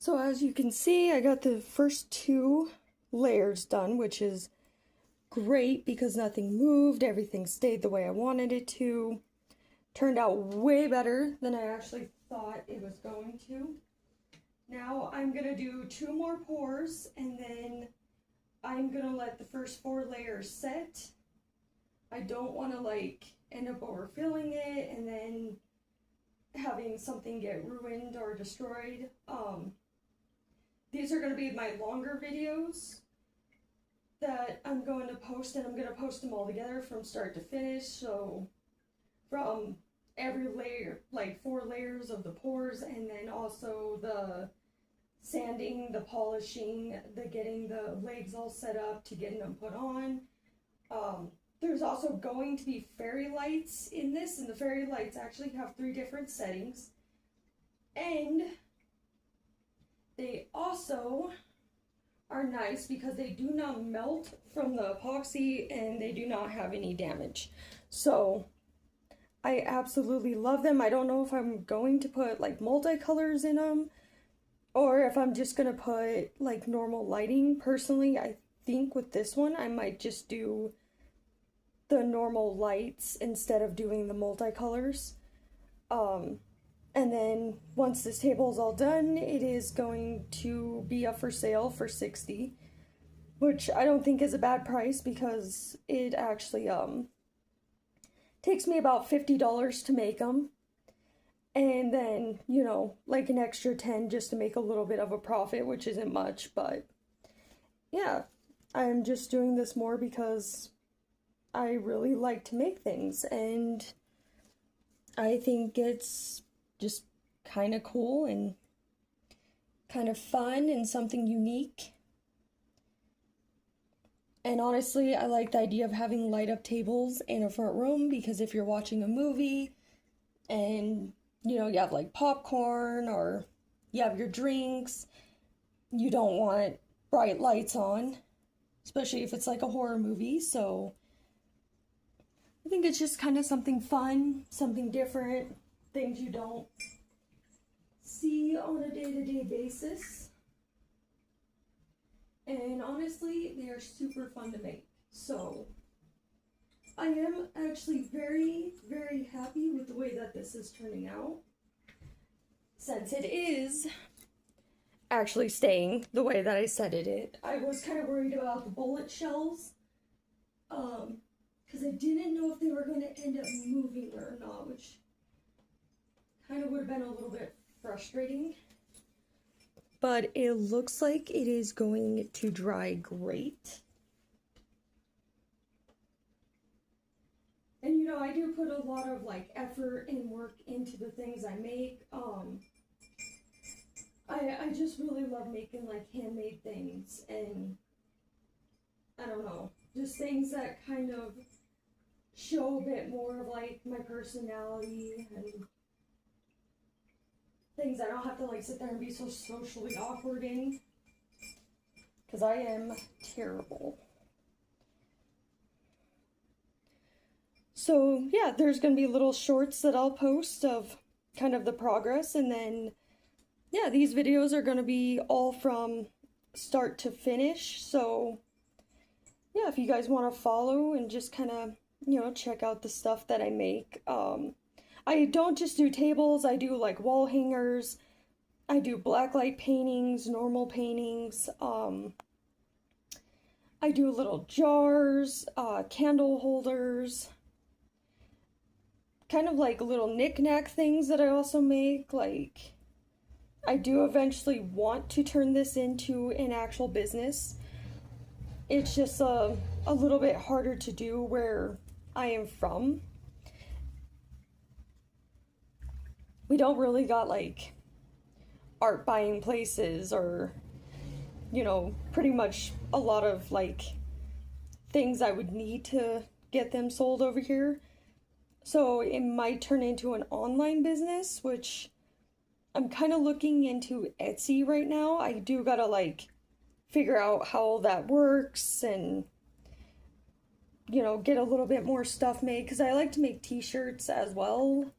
So as you can see, I got the first two layers done, which is great because nothing moved, everything stayed the way I wanted it to. Turned out way better than I actually thought it was going to. Now I'm gonna do two more pours and then I'm gonna let the first four layers set. I don't want to like end up overfilling it and then having something get ruined or destroyed. These are going to be my longer videos that I'm going to post, and I'm going to post them all together from start to finish. So from every layer, like 4 layers of the pours, and then also the sanding, the polishing, the getting the legs all set up to getting them put on. There's also going to be fairy lights in this, and the fairy lights actually have 3 different settings. And they also are nice because they do not melt from the epoxy and they do not have any damage. So I absolutely love them. I don't know if I'm going to put like multicolors in them or if I'm just gonna put like normal lighting. Personally, I think with this one I might just do the normal lights instead of doing the multicolors. And then once this table is all done, it is going to be up for sale for $60, which I don't think is a bad price because it actually takes me about $50 to make them. And then, you know, like an extra 10 just to make a little bit of a profit, which isn't much, but yeah, I'm just doing this more because I really like to make things, and I think it's just kind of cool and kind of fun and something unique. And honestly, I like the idea of having light up tables in a front room because if you're watching a movie and you know you have like popcorn or you have your drinks, you don't want bright lights on, especially if it's like a horror movie. So I think it's just kind of something fun, something different, things you don't see on a day-to-day basis. And honestly, they are super fun to make. So I am actually very, very happy with the way that this is turning out. Since it is actually staying the way that I said it. I was kind of worried about the bullet shells. Because I didn't know if they were going to end up moving or not, which kind of would have been a little bit frustrating. But it looks like it is going to dry great. And you know, I do put a lot of like effort and work into the things I make. I just really love making like handmade things, and I don't know, just things that kind of show a bit more of like my personality and things I don't have to like sit there and be so socially awkward in, because I am terrible. So yeah, there's gonna be little shorts that I'll post of kind of the progress, and then yeah, these videos are gonna be all from start to finish. So yeah, if you guys want to follow and just kind of, you know, check out the stuff that I make. I don't just do tables, I do like wall hangers, I do blacklight paintings, normal paintings, I do little jars, candle holders, kind of like little knick-knack things that I also make. Like, I do eventually want to turn this into an actual business. It's just a little bit harder to do where I am from. We don't really got like art buying places or, you know, pretty much a lot of like things I would need to get them sold over here. So it might turn into an online business, which I'm kind of looking into Etsy right now. I do gotta like figure out how that works and, you know, get a little bit more stuff made because I like to make t-shirts as well.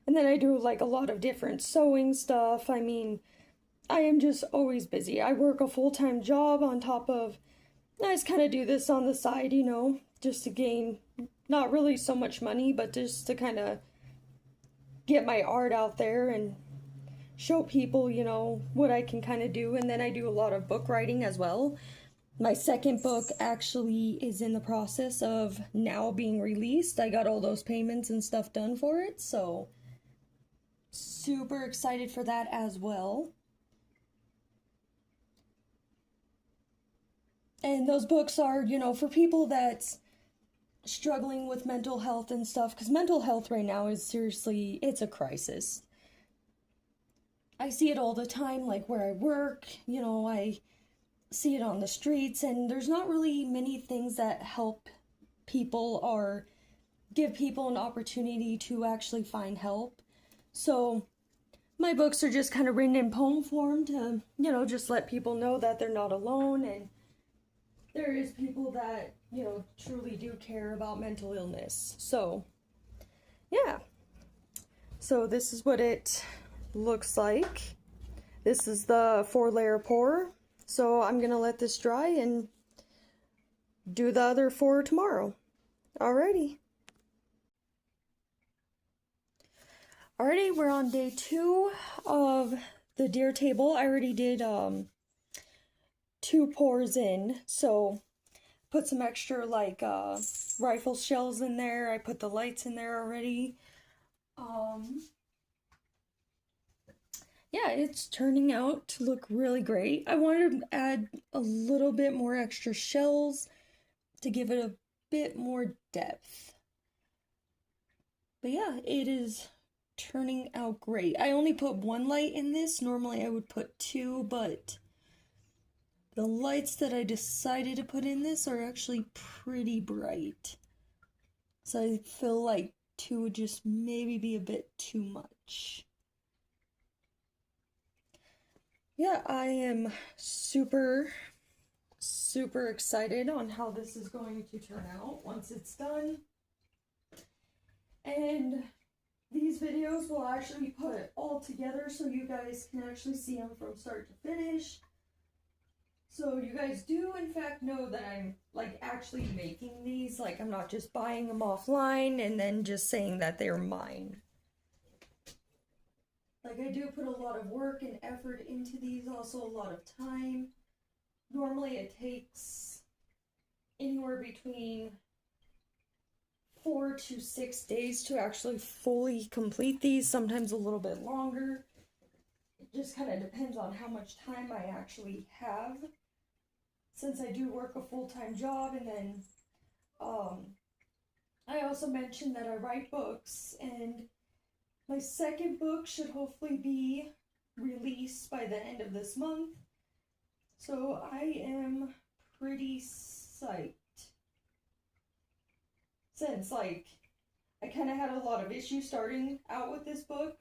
And then I do like a lot of different sewing stuff. I mean, I am just always busy. I work a full-time job on top of, I just kind of do this on the side, you know, just to gain not really so much money, but just to kind of get my art out there and show people, you know, what I can kind of do. And then I do a lot of book writing as well. My second book actually is in the process of now being released. I got all those payments and stuff done for it, so super excited for that as well. And those books are, you know, for people that's struggling with mental health and stuff, because mental health right now is seriously, it's a crisis. I see it all the time, like where I work, you know, I see it on the streets, and there's not really many things that help people or give people an opportunity to actually find help. So my books are just kind of written in poem form to, you know, just let people know that they're not alone, and there is people that, you know, truly do care about mental illness. So yeah, so this is what it looks like. This is the 4-layer pour. So I'm gonna let this dry and do the other 4 tomorrow. Alrighty. Alrighty, we're on day 2 of the deer table. I already did 2 pours in, so put some extra like rifle shells in there. I put the lights in there already. Yeah, it's turning out to look really great. I wanted to add a little bit more extra shells to give it a bit more depth. But yeah, it is turning out great. I only put 1 light in this. Normally I would put 2, but the lights that I decided to put in this are actually pretty bright. So I feel like 2 would just maybe be a bit too much. Yeah, I am super excited on how this is going to turn out once it's done. And these videos will actually be put all together so you guys can actually see them from start to finish. So you guys do in fact know that I'm like actually making these, like I'm not just buying them offline and then just saying that they're mine. Like I do put a lot of work and effort into these, also a lot of time. Normally it takes anywhere between 4 to 6 days to actually fully complete these, sometimes a little bit longer. It just kind of depends on how much time I actually have, since I do work a full-time job. And then I also mentioned that I write books, and my second book should hopefully be released by the end of this month. So I am pretty psyched. Since like I kind of had a lot of issues starting out with this book.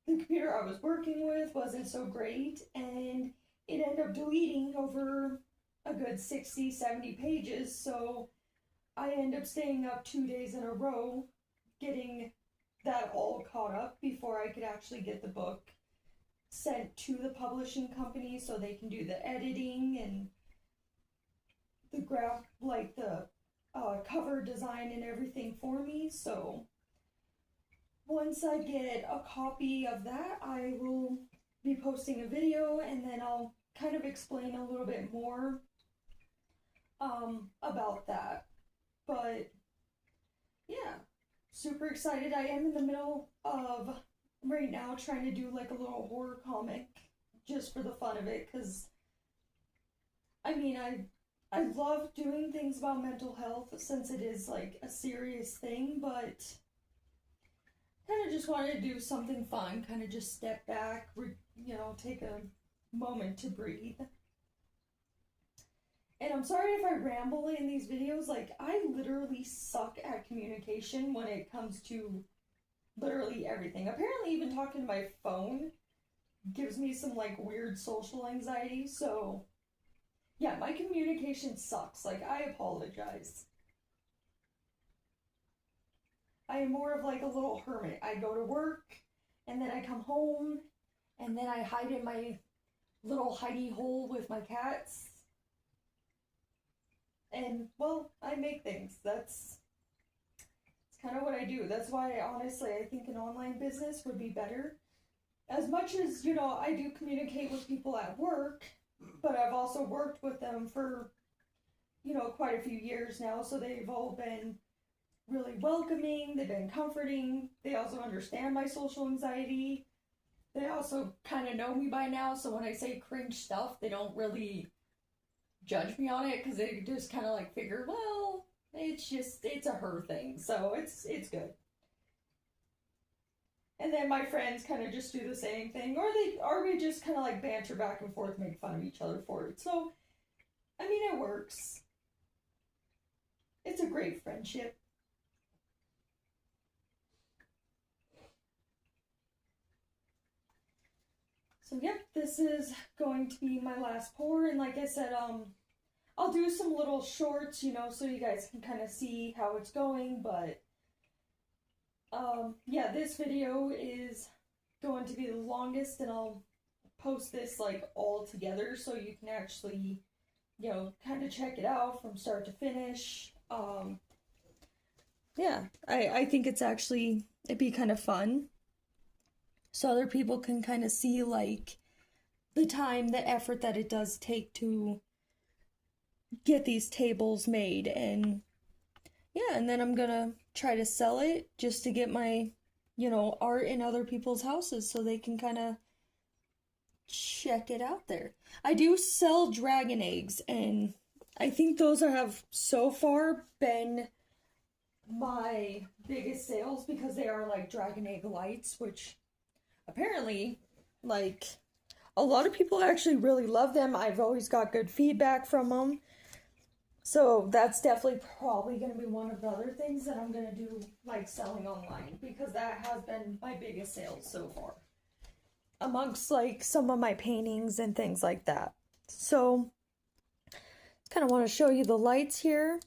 The computer I was working with wasn't so great, and it ended up deleting over a good 60-70 pages. So I ended up staying up 2 days in a row getting that all caught up before I could actually get the book sent to the publishing company so they can do the editing and the cover design and everything for me. So once I get a copy of that, I will be posting a video, and then I'll kind of explain a little bit more about that. But yeah, super excited. I am in the middle of right now trying to do like a little horror comic just for the fun of it, because I mean I love doing things about mental health since it is like a serious thing, but kind of just wanted to do something fun, kind of just step back, you know, take a moment to breathe. And I'm sorry if I ramble in these videos. Like, I literally suck at communication when it comes to literally everything. Apparently even talking to my phone gives me some like weird social anxiety. So yeah, my communication sucks. Like, I apologize. I am more of like a little hermit. I go to work and then I come home and then I hide in my little hidey hole with my cats. And well, I make things. That's kind of what I do. That's why honestly I think an online business would be better. As much as, you know, I do communicate with people at work, but I've also worked with them for, you know, quite a few years now, so they've all been really welcoming, they've been comforting, they also understand my social anxiety, they also kind of know me by now, so when I say cringe stuff, they don't really judge me on it, because they just kind of like figure, well, it's a her thing, so it's good. And then my friends kind of just do the same thing, or we just kind of like banter back and forth, make fun of each other for it. So, I mean, it works. It's a great friendship. So, yep, this is going to be my last pour, and like I said, I'll do some little shorts, you know, so you guys can kind of see how it's going, but yeah, this video is going to be the longest, and I'll post this like all together so you can actually, you know, kind of check it out from start to finish. Yeah, I think it'd be kind of fun so other people can kind of see like the time, the effort that it does take to get these tables made. And yeah, and then I'm gonna try to sell it just to get my, you know, art in other people's houses so they can kind of check it out there. I do sell dragon eggs, and I think those have so far been my biggest sales because they are like dragon egg lights, which apparently, like, a lot of people actually really love them. I've always got good feedback from them. So that's definitely probably going to be one of the other things that I'm going to do, like selling online, because that has been my biggest sales so far, amongst like some of my paintings and things like that. So kind of want to show you the lights here.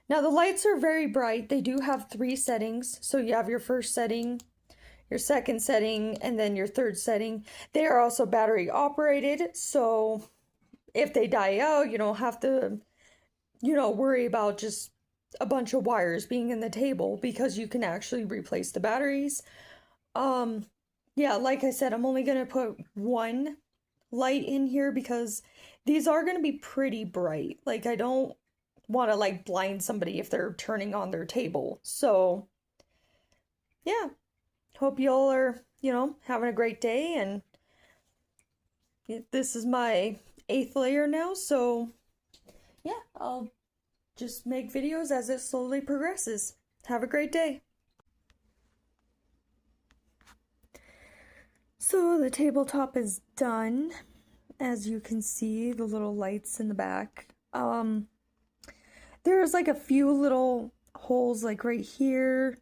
Now the lights are very bright. They do have 3 settings. So you have your first setting, your second setting, and then your third setting. They are also battery operated, so if they die out, you don't have to, you know, worry about just a bunch of wires being in the table, because you can actually replace the batteries. Yeah, like I said, I'm only gonna put 1 light in here because these are gonna be pretty bright. Like, I don't want to like blind somebody if they're turning on their table. So yeah, hope y'all are, you know, having a great day. And this is my 8th layer now, so yeah, I'll just make videos as it slowly progresses. Have a great day. So the tabletop is done. As you can see, the little lights in the back. There's like a few little holes like right here.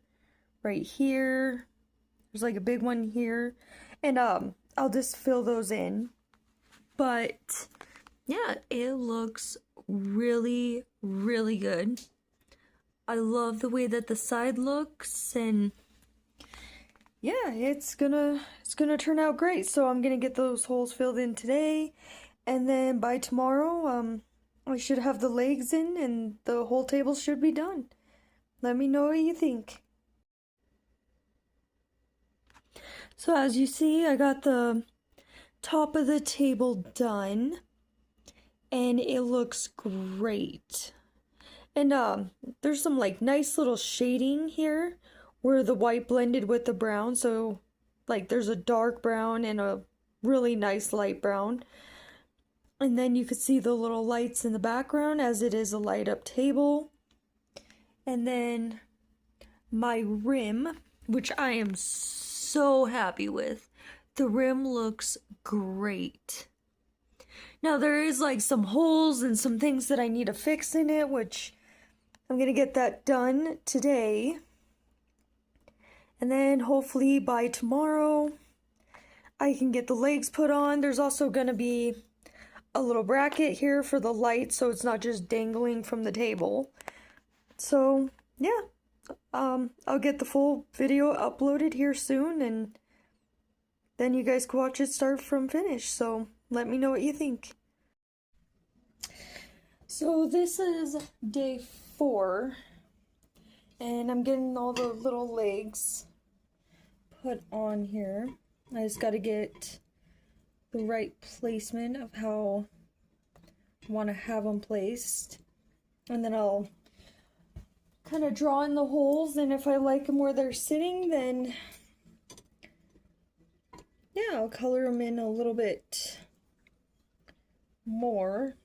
There's like a big one here. And I'll just fill those in. But yeah, it looks really, really good. I love the way that the side looks, and yeah, it's gonna turn out great. So I'm gonna get those holes filled in today, and then by tomorrow, I should have the legs in and the whole table should be done. Let me know what you think. So as you see, I got the top of the table done, and it looks great. And there's some like nice little shading here where the white blended with the brown, so like there's a dark brown and a really nice light brown. And then you could see the little lights in the background as it is a light up table. And then my rim, which I am so happy with. The rim looks great. Now there is like some holes and some things that I need to fix in it, which I'm gonna get that done today. And then hopefully by tomorrow I can get the legs put on. There's also gonna be a little bracket here for the light so it's not just dangling from the table. So yeah, I'll get the full video uploaded here soon, and then you guys can watch it start from finish. So let me know what you think. So this is day 4, and I'm getting all the little legs put on here. I just got to get the right placement of how I want to have them placed, and then I'll kind of draw in the holes, and if I like them where they're sitting, then yeah, I'll color them in a little bit more.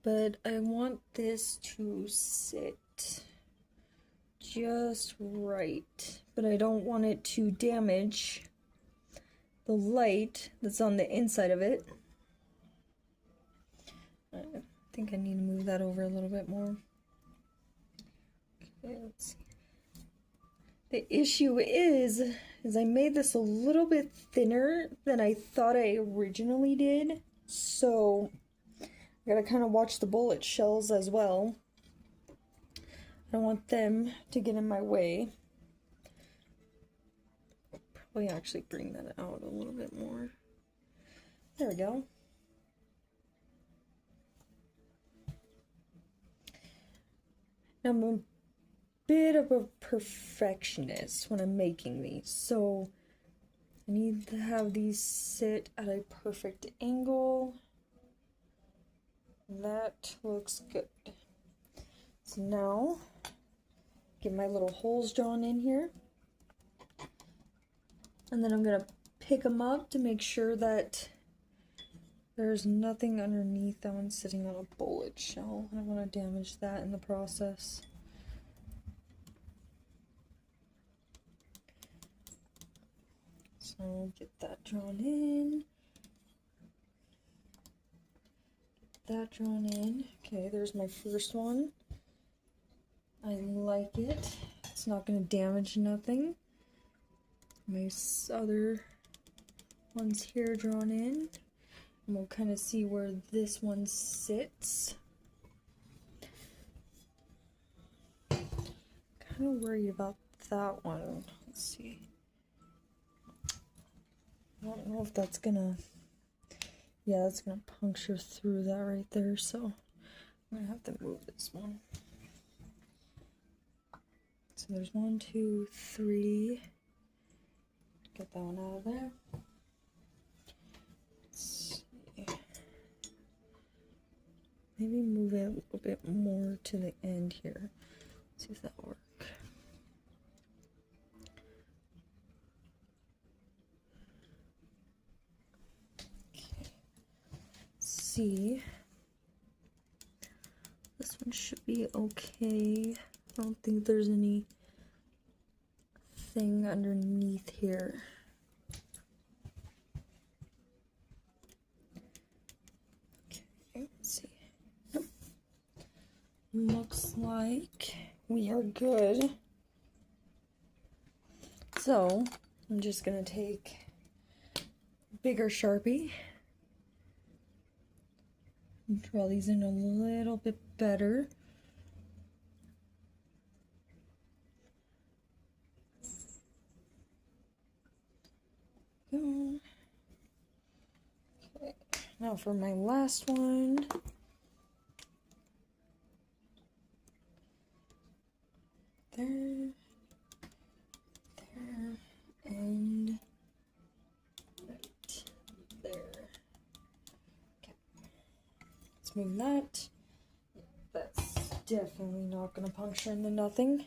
But I want this to sit just right, but I don't want it to damage the light that's on the inside of it. I think I need to move that over a little bit more. Okay, let's see. The issue is I made this a little bit thinner than I thought I originally did, so I gotta kind of watch the bullet shells as well. I don't want them to get in my way. Probably actually bring that out a little bit more. There we go. Now I'm a bit of a perfectionist when I'm making these, so I need to have these sit at a perfect angle. That looks good. So now, get my little holes drawn in here. And then I'm going to pick them up to make sure that there's nothing underneath. That one's sitting on a bullet shell. I don't want to damage that in the process. So get that drawn in. That drawn in. Okay, there's my first one. I like it. It's not going to damage nothing. My other ones here drawn in. And we'll kind of see where this one sits. Kind of worried about that one. Let's see. I don't know if that's gonna... Yeah, that's gonna puncture through that right there, so I'm gonna have to move this one. So there's 1, 2, 3. Get that one out of there. Let's see. Maybe move it a little bit more to the end here. Let's see if that works. See, this one should be okay. I don't think there's any thing underneath here. Okay, let's see. Nope. Looks like we are good. So I'm just gonna take a bigger Sharpie. Draw these in a little bit better. Go. Okay. Now for my last one. There, and right there. Okay. Let's move that. That's definitely not going to puncture into nothing.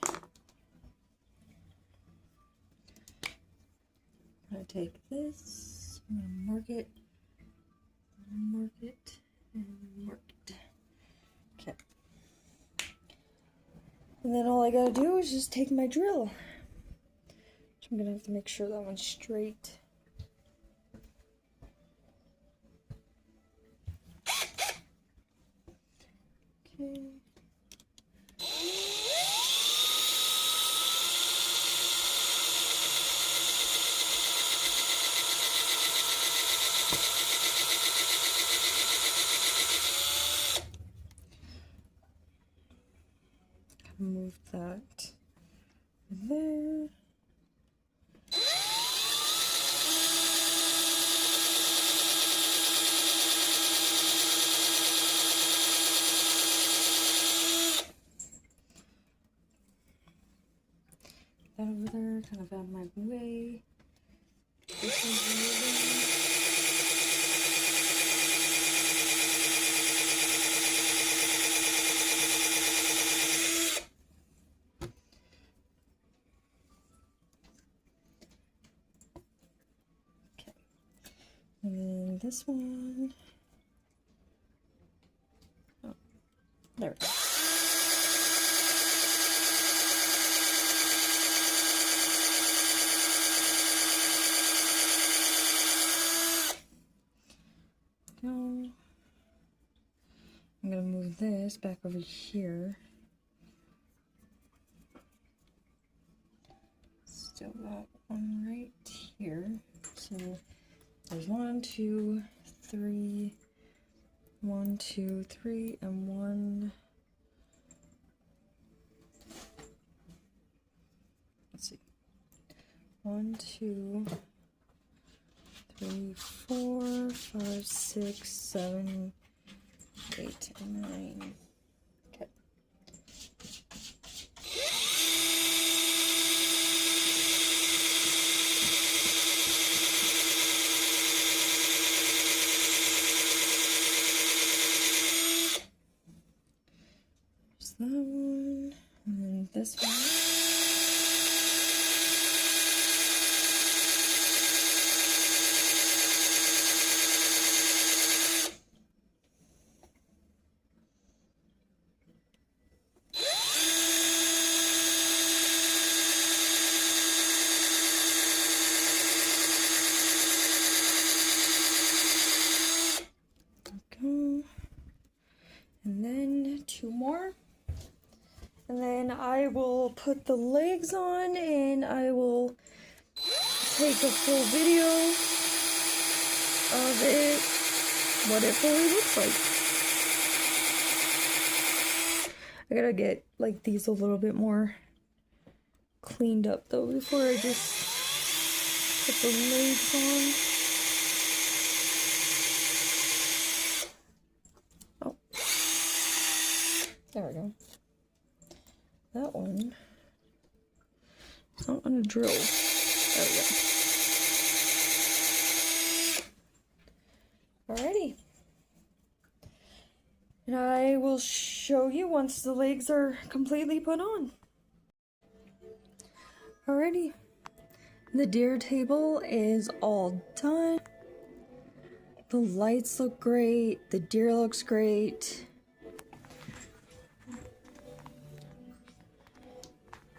I'm going to take this, I'm going to mark it, and mark it. Okay. And then all I gotta do is just take my drill. So I'm gonna have to make sure that one's straight. Okay. That over there, kind of out of my way. This one's moving. Okay. And then this one. Oh, there we go. I'm gonna move this back over here. Still got one right here. So there's 1, 2, 3, 1, 2, 3, and 1. Let's see. 1, 2, 3, 4, 5, 6, 7, 8, and 9. Okay. There's that one, and then this one. And then 2 more. And then I will put the legs on and I will take a full video of it, what it fully looks like. I gotta get like these a little bit more cleaned up though before I just put the legs on. There we go. That one. I'm gonna drill. There we go. Alrighty. And I will show you once the legs are completely put on. Alrighty. The deer table is all done. The lights look great. The deer looks great.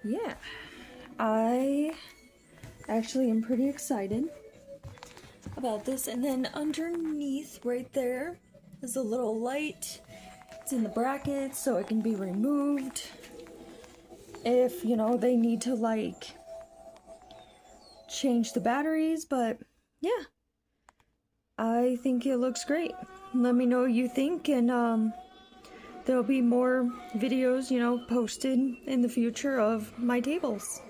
Yeah, I actually am pretty excited about this. And then underneath right there is a little light. It's in the brackets so it can be removed if, you know, they need to like change the batteries. But yeah, I think it looks great. Let me know what you think, and there'll be more videos, you know, posted in the future of my tables.